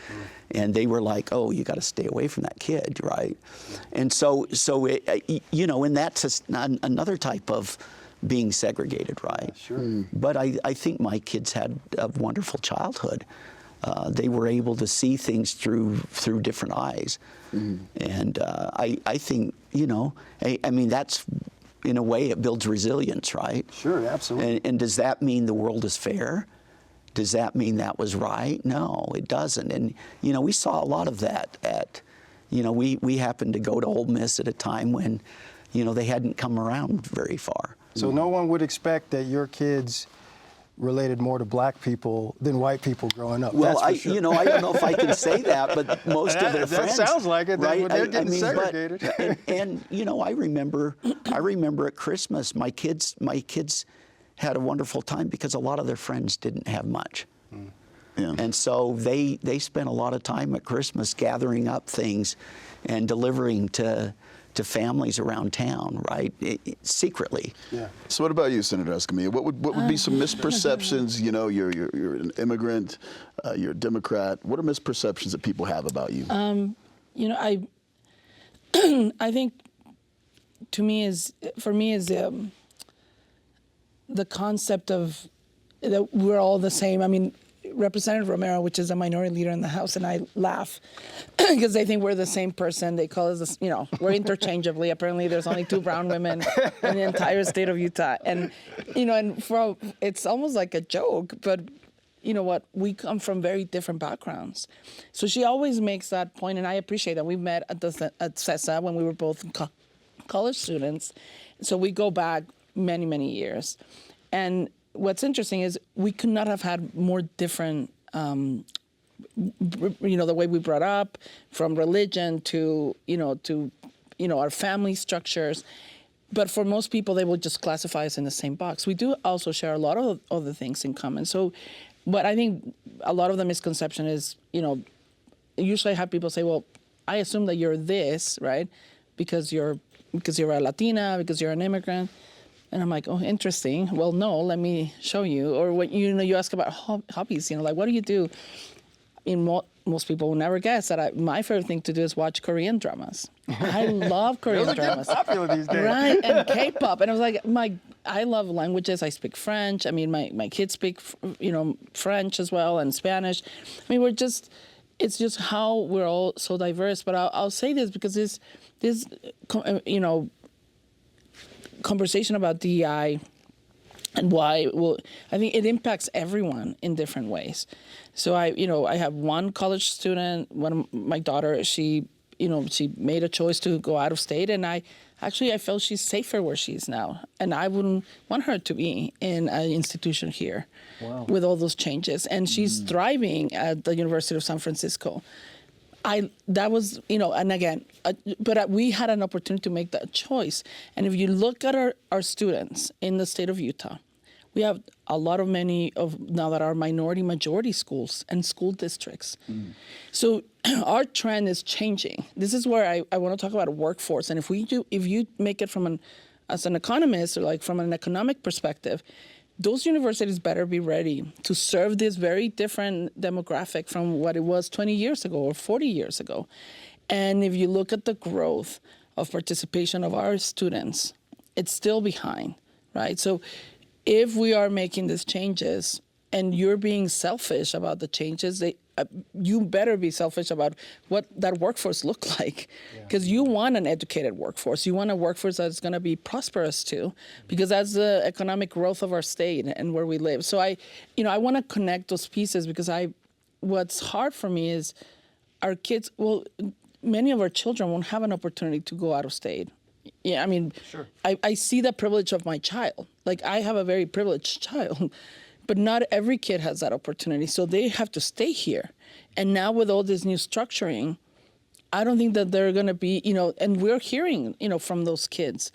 and they were like, "Oh, you got to stay away from that kid," right? And so you know, and that's another type of being segregated, right? Sure. But I think my kids had a wonderful childhood. They were able to see things through different eyes, and I think, you know, I mean, that's, in a way, it builds resilience, right? Sure, absolutely. And does that mean the world is fair? Does that mean that was right? No, it doesn't. And, you know, we saw a lot of that you know, we happened to go to Ole Miss at a time when, you know, they hadn't come around very far. So no one would expect that your kids related more to black people than white people growing up. Well, That's for sure. you know, I don't know if I can say that, but most of their friends. That sounds like it. Right? They're getting segregated. And you know, I remember at Christmas, my kids had a wonderful time because a lot of their friends didn't have much. Yeah. And so they spent a lot of time at Christmas gathering up things and delivering to families around town, right? Secretly. Yeah. So what about you, Senator Escamilla? What would be some misperceptions? You know, you're an immigrant, you're a Democrat. What are misperceptions that people have about you? You know, I think for me is the concept of that we're all the same. I mean, Representative Romero, which is a minority leader in the House, and I laugh because they think we're the same person. They call us, this, you know, we're interchangeably. Apparently, there's only 2 brown women in the entire state of Utah, and you know, and it's almost like a joke, but you know what? We come from very different backgrounds. So she always makes that point, and I appreciate that. We met at CESA when we were both college students, so we go back many, many years, and what's interesting is we could not have had more different, you know, the way we brought up, from religion to our family structures. But for most people, they will just classify us in the same box. We do also share a lot of other things in common. So, but I think a lot of the misconception is, you know, usually I have people say, well, I assume that you're this, right? Because you're a Latina, because you're an immigrant. And I'm like, oh, interesting. Well, no, let me show you. Or when you ask about hobbies, you know, like, what do you do? Most people will never guess that my favorite thing to do is watch Korean dramas. I love Korean dramas. Popular these days. Right, and K-pop. And I was like, I love languages. I speak French. I mean, my kids speak, you know, French as well, and Spanish. I mean, it's just how we're all so diverse. But I'll say this because this, you know, conversation about DEI and why, well, I think it impacts everyone in different ways. So I have one college student, my daughter, she made a choice to go out of state, and I felt she's safer where she is now, and I wouldn't want her to be in an institution here. Wow. With all those changes, and she's thriving at the University of San Francisco. That was, you know, and again, but we had an opportunity to make that choice. And if you look at our students in the state of Utah, we have a lot of many of now that are minority majority schools and school districts. So our trend is changing. This is where I want to talk about a workforce. And if you make it as an economist or like from an economic perspective, those universities better be ready to serve this very different demographic from what it was 20 years ago or 40 years ago. And if you look at the growth of participation of our students, it's still behind, right? So if we are making these changes and you're being selfish about the changes, you better be selfish about what that workforce look like, because you want an educated workforce. You want a workforce that's going to be prosperous too, because that's the economic growth of our state and where we live. So I want to connect those pieces, because what's hard for me is our kids. Well, many of our children won't have an opportunity to go out of state. Yeah, I mean, sure. I see the privilege of my child. Like, I have a very privileged child. But not every kid has that opportunity, so they have to stay here. And now with all this new structuring, I don't think that they're going to be, and we're hearing, from those kids,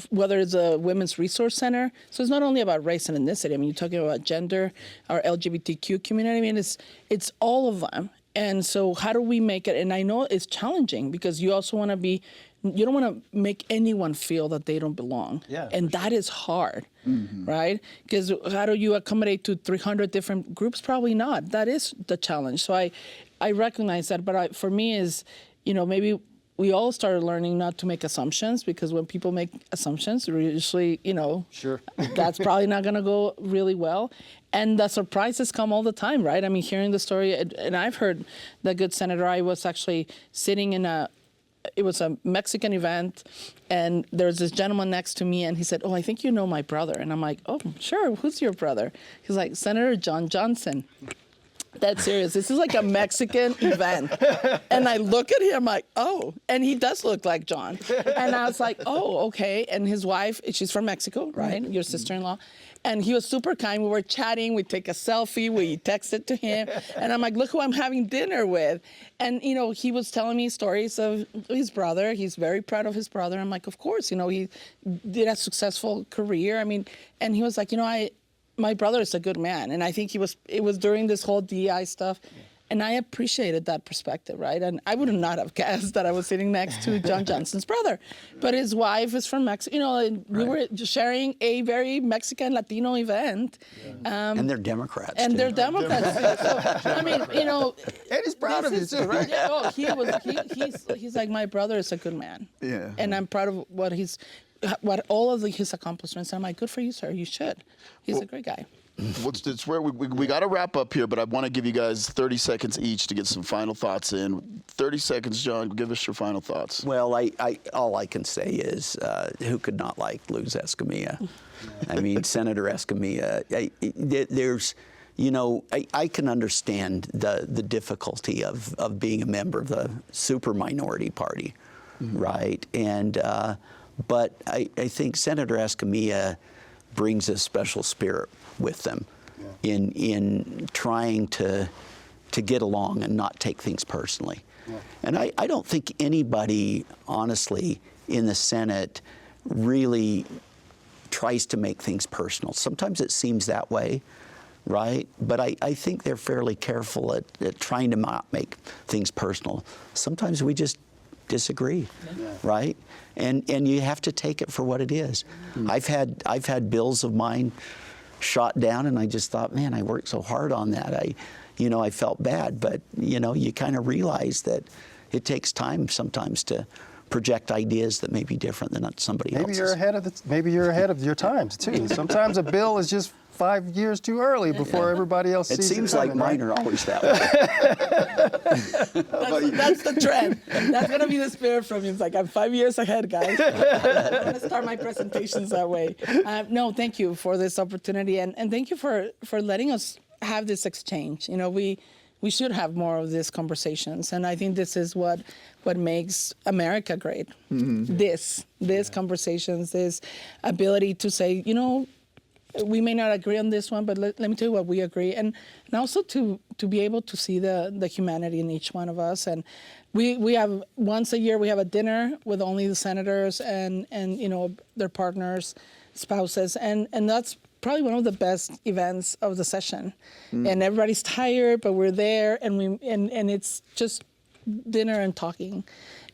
whether it's a women's resource center. So it's not only about race and ethnicity. I mean, you're talking about gender, our LGBTQ community. I mean, it's all of them. And so how do we make it? And I know it's challenging, because you also want to you don't want to make anyone feel that they don't belong. Yeah, and that is hard, right? Because how do you accommodate to 300 different groups? Probably not. That is the challenge. So I recognize that. But for me is, maybe we all started learning not to make assumptions, because when people make assumptions, we're usually, sure. that's probably not going to go really well. And the surprises come all the time, right? I mean, hearing the story, and I've heard the good senator, I was actually sitting it was a Mexican event, and there was this gentleman next to me, and he said, "Oh, I think you know my brother." And I'm like, "Oh, sure, who's your brother?" He's like, "Senator John Johnson." That's serious. This is like a Mexican event. And I look at him like, oh, and he does look like John. And I was like, oh, okay. And his wife, she's from Mexico, right? Your sister-in-law. And he was super kind. We were chatting. We take a selfie. We texted to him. And I'm like, look who I'm having dinner with. And, he was telling me stories of his brother. He's very proud of his brother. I'm like, of course, he did a successful career. I mean, and he was like, my brother is a good man. And I think it was during this whole DEI stuff. And I appreciated that perspective, right? And I would not have guessed that I was sitting next to John Johnson's brother. But his wife is from Mexico, and we were just sharing a very Mexican Latino event. Yeah. And they're Democrats. And too. they're Democrats. So, I mean, And he's proud of it too, right? Yeah, oh, he's like, my brother is a good man. Yeah. And I'm proud of what all of his accomplishments. I'm like, good for you, sir. You should. He's a great guy. It's where we got to wrap up here, but I want to give you guys 30 seconds each to get some final thoughts in. 30 seconds, John. Give us your final thoughts. Well, all I can say is, who could not like Luz Escamilla? I mean, Senator Escamilla. I can understand the difficulty of being a member of the super minority party, right? And but I think Senator Escamilla brings a special spirit with them in trying to get along and not take things personally. Yeah. And I don't think anybody, honestly, in the Senate really tries to make things personal. Sometimes it seems that way, right? But I think they're fairly careful at trying to not make things personal. Sometimes we just disagree, right? And you have to take it for what it is. I've had bills of mine shot down, and I just thought, man, I worked so hard on that. I felt bad, but you kind of realize that it takes time sometimes to project ideas that may be different than somebody else's. Maybe you're ahead of your times too. Sometimes a bill is just 5 years too early before everybody else sees it. It seems like mine are always that way. That's the trend. That's going to be the spirit from you. It's like, I'm 5 years ahead, guys. I'm going to start my presentations that way. No, thank you for this opportunity. And thank you for letting us have this exchange. We should have more of these conversations. And I think this is what makes America great. These conversations, this ability to say, we may not agree on this one, but let me tell you what we agree. And also to be able to see the humanity in each one of us. And we have, once a year, we have a dinner with only the senators and their partners, spouses. And that's probably one of the best events of the session. And everybody's tired, but we're there, and it's just dinner and talking.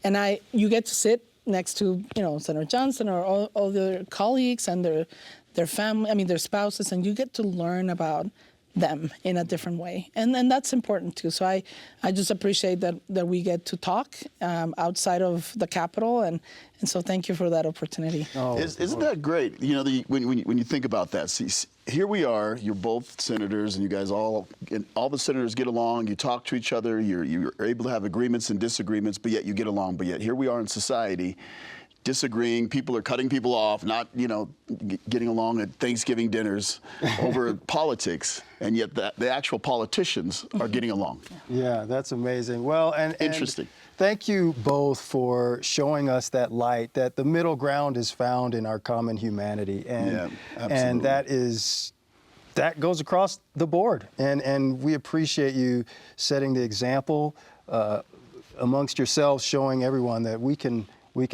And you get to sit next to Senator Johnson or all their colleagues and their family, their spouses, and you get to learn about them in a different way. And that's important too. So I just appreciate that we get to talk outside of the Capitol. And so thank you for that opportunity. Isn't that great? You know, when you think about that, see, here we are, you're both senators, and you guys all the senators get along, you talk to each other, you're able to have agreements and disagreements, but yet you get along. But yet here we are in society, disagreeing, people are cutting people off, not, getting along at Thanksgiving dinners over politics, and yet the actual politicians are getting along. Yeah, that's amazing. Well, and Interesting. Thank you both for showing us that light, that the middle ground is found in our common humanity. And, and that goes across the board. And we appreciate you setting the example amongst yourselves, showing everyone that we can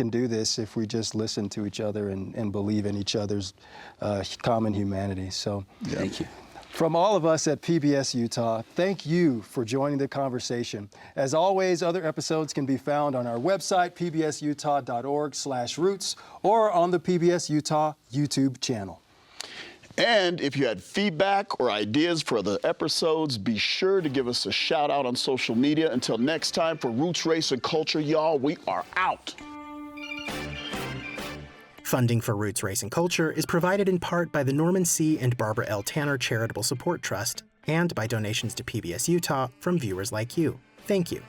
do this if we just listen to each other and believe in each other's common humanity. So Thank you. from all of us at PBS Utah, thank you for joining the conversation. As always, other episodes can be found on our website, pbsutah.org/roots, or on the PBS Utah YouTube channel. And if you had feedback or ideas for the episodes, be sure to give us a shout out on social media. Until next time, for Roots, Race, and Culture, y'all, we are out. Funding for Roots, Race, and Culture is provided in part by the Norman C. and Barbara L. Tanner Charitable Support Trust and by donations to PBS Utah from viewers like you. Thank you.